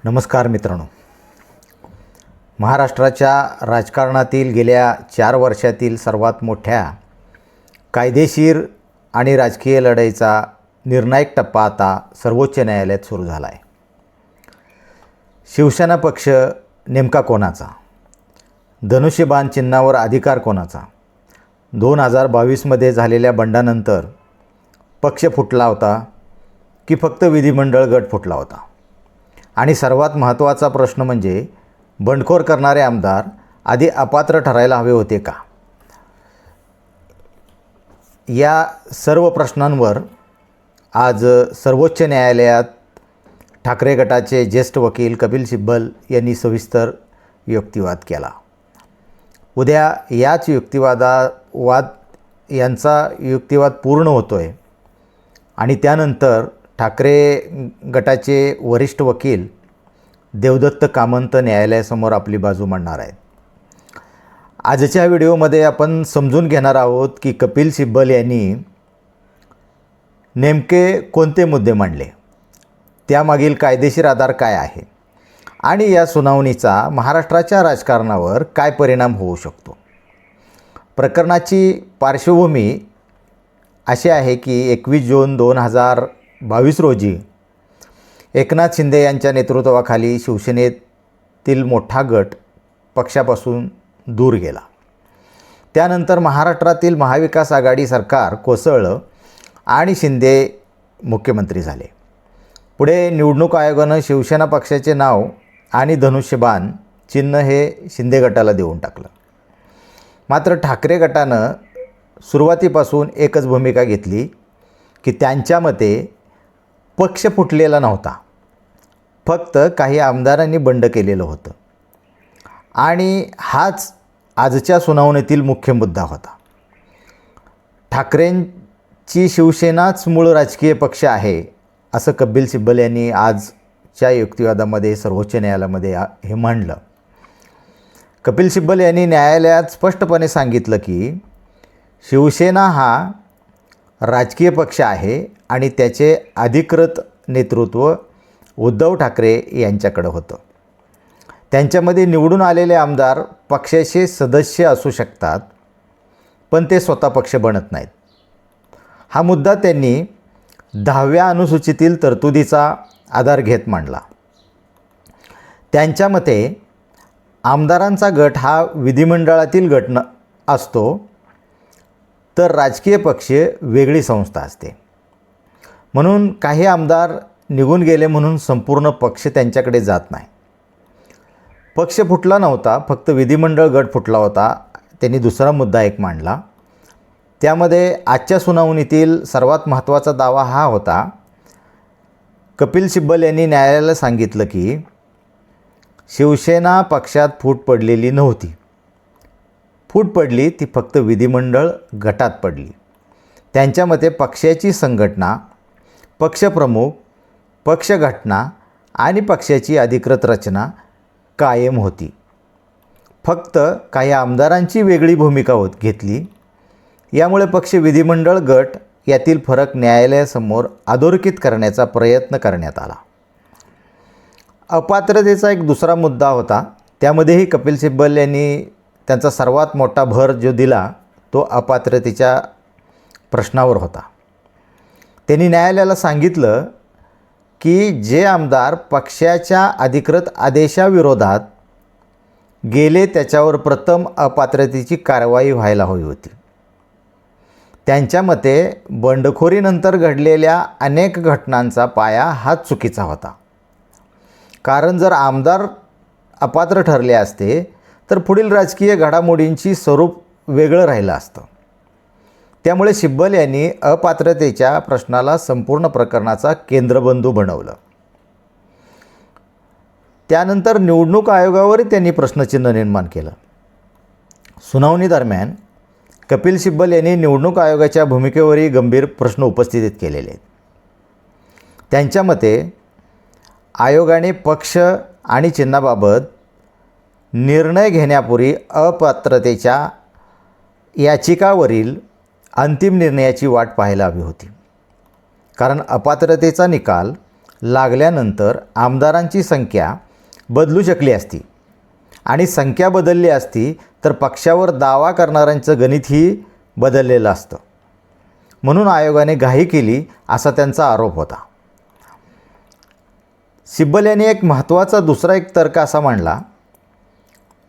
नमस्कार मित्रांनो. महाराष्ट्राच्या राजकारणातील गेल्या 4 वर्षातील सर्वात मोठ्या कायदेशीर आणि राजकीय लढाईचा निर्णायक टप्पा आता सर्वोच्च न्यायालयात सुरू झाला आहे. शिवसेना पक्ष नेमका कोणाचा? धनुष्यबाण चिन्हावर अधिकार कोणाचा? 2022मध्ये झालेल्या बंडानंतर पक्ष फुटला होता की फक्त विधिमंडळ गट फुटला होता? आणि सर्वात महत्त्वाचा प्रश्न म्हणजे बंडखोर करणारे आमदार आधी अपात्र ठरायला हवे होते का? या सर्व प्रश्नांवर आज सर्वोच्च न्यायालयात ठाकरे गटाचे ज्येष्ठ वकील कपिल सिब्बल यांनी सविस्तर युक्तिवाद केला. उद्या याच यांचा युक्तिवाद पूर्ण होतो आहे आणि त्यानंतर ठाकरे गटाचे वरिष्ठ वकील देवदत्त कामंत न्यायालयासमोर आपली बाजू मांडणार आहेत. आजच्या व्हिडिओमध्ये आपण समजून घेणार आहोत की कपिल सिब्बल यांनी नेमके कोणते मुद्दे मांडले, त्यामागील कायदेशीर आधार काय आहे आणि या सुनावणीचा महाराष्ट्राच्या राजकारणावर काय परिणाम होऊ शकतो. प्रकरणाची पार्श्वभूमी अशी आहे की 21 जून 2022 रोजी एकनाथ शिंदे यांच्या नेतृत्वाखाली शिवसेनेतील मोठा गट पक्षापासून दूर गेला. त्यानंतर महाराष्ट्रातील महाविकास आघाडी सरकार कोसळलं आणि शिंदे मुख्यमंत्री झाले. पुढे निवडणूक आयोगानं शिवसेना पक्षाचे नाव आणि धनुष्यबाण चिन्ह हे शिंदे गटाला देऊन टाकलं. मात्र ठाकरे गटानं सुरुवातीपासून एकच भूमिका घेतली की त्यांच्या मते पक्ष फुटलेला नव्हता, फक्त काही आमदारांनी बंड केलेलं होतं आणि हाच आजच्या सुनावणीतील मुख्य मुद्दा होता. ठाकरेंची शिवसेनाच मूळ राजकीय पक्ष आहे असं कपिल सिब्बल यांनी आजच्या युक्तिवादामध्ये सर्वोच्च न्यायालयामध्ये हे मांडलं. कपिल सिब्बल यांनी न्यायालयात स्पष्टपणे सांगितलं की शिवसेना हा राजकीय पक्ष आहे आणि त्याचे अधिकृत नेतृत्व उद्धव ठाकरे यांच्याकडे होतं. त्यांच्यामध्ये निवडून आलेले आमदार पक्षाचे सदस्य असू शकतात, पण ते स्वतः पक्ष बनत नाहीत. हा मुद्दा त्यांनी 10व्या अनुसूचीतील तरतुदीचा आधार घेत मांडला. त्यांच्या मते आमदारांचा गट हा विधिमंडळातील गट असतो, तर राजकीय पक्ष वेगळी संस्था असते. म्हणून काही आमदार निघून गेले म्हणून संपूर्ण पक्ष त्यांच्याकडे जात नाही. पक्ष फुटला नव्हता, फक्त विधिमंडळ गट फुटला होता. त्यांनी दुसरा मुद्दा एक मांडला. त्यामध्ये आजच्या सुनावणीतील सर्वात महत्त्वाचा दावा हा होता. कपिल सिब्बल यांनी न्यायालयाला सांगितलं की शिवसेना पक्षात फूट पडलेली नव्हती. फूट पडली ती फक्त विधिमंडळ गटात पडली. त्यांच्या मते पक्षाची संघटना, पक्षप्रमुख, पक्षघटना आणि पक्षाची अधिकृत रचना कायम होती. फक्त काही आमदारांची वेगळी भूमिका घेतली. यामुळे पक्ष विधिमंडळ गट यातील फरक न्यायालयासमोर अधोरेखित करण्याचा प्रयत्न करण्यात आला. अपात्रतेचा एक दुसरा मुद्दा होता. त्यामध्येही कपिल सिब्बल यांनी त्यांचा सर्वात मोठा भर जो दिला तो अपात्रतेच्या प्रश्नावर होता. त्यांनी न्यायालयाला सांगितलं की जे आमदार पक्षाच्या अधिकृत आदेशाविरोधात गेले त्याच्यावर प्रथम अपात्रतेची कारवाई व्हायला हवी होती. त्यांच्या मते बंडखोरीनंतर घडलेल्या अनेक घटनांचा पाया हाच चुकीचा होता. कारण जर आमदार अपात्र ठरले असते तर पुढील राजकीय घडामोडींची स्वरूप वेगळं राहिलं असतं. त्यामुळे सिब्बल यांनी अपात्रतेच्या प्रश्नाला संपूर्ण प्रकरणाचा केंद्रबिंदू बनवलं. त्यानंतर निवडणूक आयोगावरही त्यांनी प्रश्नचिन्ह निर्माण केलं. सुनावणी दरम्यान कपिल सिब्बल यांनी निवडणूक आयोगाच्या भूमिकेवरही गंभीर प्रश्न उपस्थित केलेले आहेत. त्यांच्या मते आयोगाने पक्ष आणि चिन्हाबाबत निर्णय घेण्यापूर्वी अपात्रतेच्या याचिकावरील अंतिम निर्णयाची वाट पाहायला हवी होती. कारण अपात्रतेचा निकाल लागल्यानंतर आमदारांची संख्या बदलू शकली असती आणि संख्या बदलली असती तर पक्षावर दावा करणाऱ्यांचं गणितही बदललेलं असतं. म्हणून आयोगाने घाई केली असा त्यांचा आरोप होता. सिब्बल यांनी एक महत्त्वाचा दुसरा एक तर्क असा मांडला,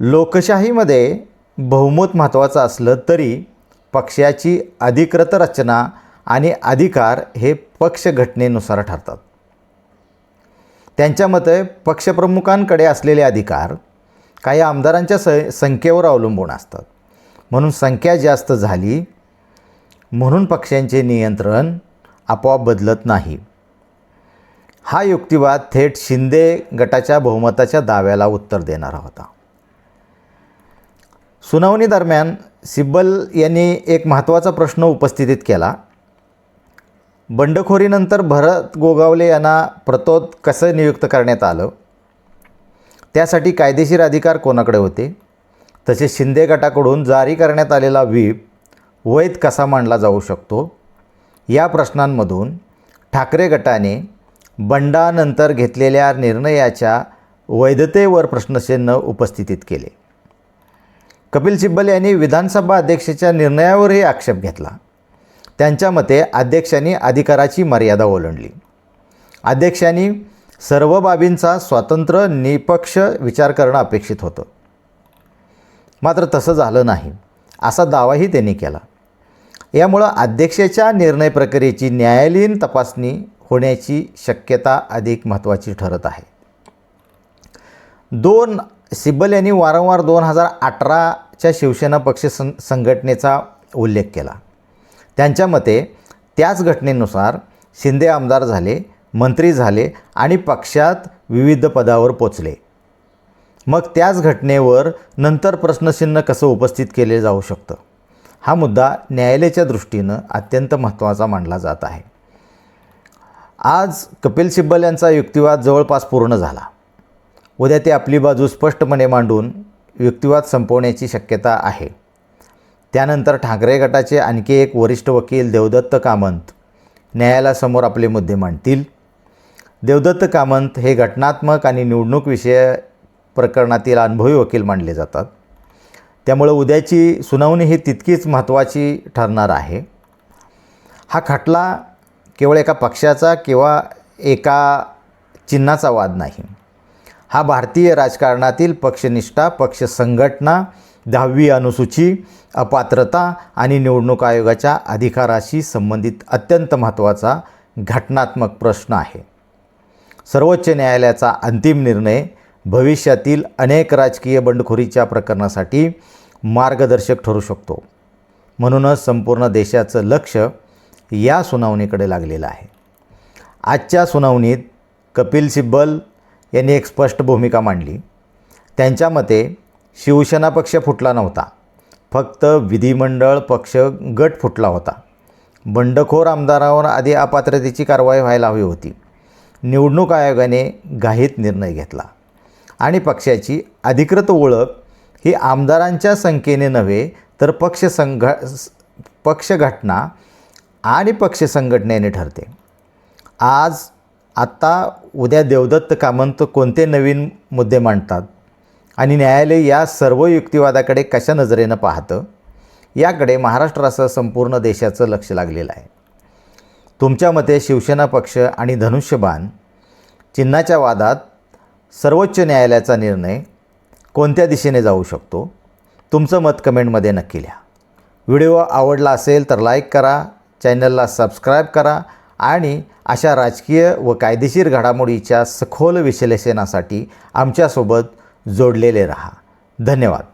लोकशाहीमध्ये बहुमत महत्त्वाचं असलं तरी पक्षाची अधिकृत रचना आणि अधिकार हे पक्ष घटनेनुसार ठरतात. त्यांच्या मते पक्षप्रमुखांकडे असलेले अधिकार काही आमदारांच्या संख्येवर अवलंबून असतात. म्हणून संख्या जास्त झाली म्हणून पक्षांचे नियंत्रण आपोआप बदलत नाही. हा युक्तिवाद थेट शिंदे गटाच्या बहुमताच्या दाव्याला उत्तर देणारा होता. सुनावणी दरम्यान सिब्बल यांनी एक महत्त्वाचा प्रश्न उपस्थित केला. बंडखोरीनंतर भरत गोगावले यांना प्रतोद कसं नियुक्त करण्यात आलं, त्यासाठी कायदेशीर अधिकार कोणाकडे होते, तसेच शिंदे गटाकडून जारी करण्यात आलेला व्हीप वैध कसा मानला जाऊ शकतो, या प्रश्नांमधून ठाकरे गटाने बंडानंतर घेतलेल्या निर्णयाच्या वैधतेवर प्रश्नचिन्ह उपस्थित केले. कपिल सिब्बल यांनी विधानसभा अध्यक्षाच्या निर्णयावरही आक्षेप घेतला. त्यांच्या मते अध्यक्षांनी अधिकाराची मर्यादा ओलांडली. अध्यक्षांनी सर्व बाबींचा स्वतंत्र निपक्ष विचार करणं अपेक्षित होतं, मात्र तसं झालं नाही असा दावाही त्यांनी केला. यामुळं अध्यक्षाच्या निर्णय प्रक्रियेची न्यायालयीन तपासणी होण्याची शक्यता अधिक महत्त्वाची ठरत आहे. सिब्बल यांनी वारंवार 2018च्या शिवसेना पक्ष संघटनेचा उल्लेख केला. त्यांच्या मते त्याच घटनेनुसार शिंदे आमदार झाले, मंत्री झाले आणि पक्षात विविध पदावर पोचले. मग त्याच घटनेवर नंतर प्रश्नचिन्ह कसं उपस्थित केले जाऊ शकतं, हा मुद्दा न्यायालयाच्या दृष्टीनं अत्यंत महत्त्वाचा मानला जात आहे. आज कपिल सिब्बल यांचा युक्तिवाद जवळपास पूर्ण झाला. उद्या ते आपली बाजू स्पष्टपणे मांडून युक्तिवाद संपवण्याची शक्यता आहे. त्यानंतर ठाकरे गटाचे आणखी एक वरिष्ठ वकील देवदत्त कामत न्यायालयासमोर आपले मुद्दे मांडतील. देवदत्त कामत हे घटनात्मक आणि निवडणूक विषय प्रकरणातील अनुभवी वकील मानले जातात. त्यामुळे उद्याची सुनावणी ही तितकीच महत्त्वाची ठरणार आहे. हा खटला केवळ एका पक्षाचा किंवा एका चिन्हाचा वाद नाही. हा भारतीय राजकारणातील पक्षनिष्ठा, पक्ष संघटना, 10वी अनुसूची, अपात्रता आणि निवडणूक आयोगाच्या अधिकाराशी संबंधित अत्यंत महत्त्वाचा घटनात्मक प्रश्न आहे. सर्वोच्च न्यायालयाचा अंतिम निर्णय भविष्यातील अनेक राजकीय बंडखोरीच्या प्रकरणासाठी मार्गदर्शक ठरू शकतो. म्हणूनच संपूर्ण देशाचं लक्ष या सुनावणीकडे लागलेलं आहे. आजच्या सुनावणीत कपिल सिब्बल यांनी एक स्पष्ट भूमिका मांडली. त्यांच्या मते शिवसेना पक्ष फुटला नव्हता, फक्त विधिमंडळ पक्ष गट फुटला होता. बंडखोर आमदारावर आधी अपात्रतेची कारवाई व्हायला हवी होती. निवडणूक आयोगाने घाईत निर्णय घेतला आणि पक्षाची अधिकृत ओळख ही आमदारांच्या संख्येने नव्हे तर पक्ष घटना आणि पक्ष संघटनेने ठरते. उद्या देवदत्त कामत कोणते नवीन मुद्दे मांडतात आणि न्यायालय या सर्व युक्तिवादाकडे कशा नजरेनं पाहतं, याकडे महाराष्ट्रासह संपूर्ण देशाचं लक्ष लागलेलं आहे. तुमच्या मते शिवसेना पक्ष आणि धनुष्यबाण चिन्हाच्या वादात सर्वोच्च न्यायालयाचा निर्णय कोणत्या दिशेने जाऊ शकतो? तुमचं मत कमेंटमध्ये नक्की लिहा. व्हिडिओ आवडला असेल तर लाईक करा, चॅनलला सबस्क्राईब करा आणि अशा राजकीय व कायदेशीर घडामोडीच्या सखोल विश्लेषणासाठी आमच्यासोबत जोडलेले रहा. धन्यवाद.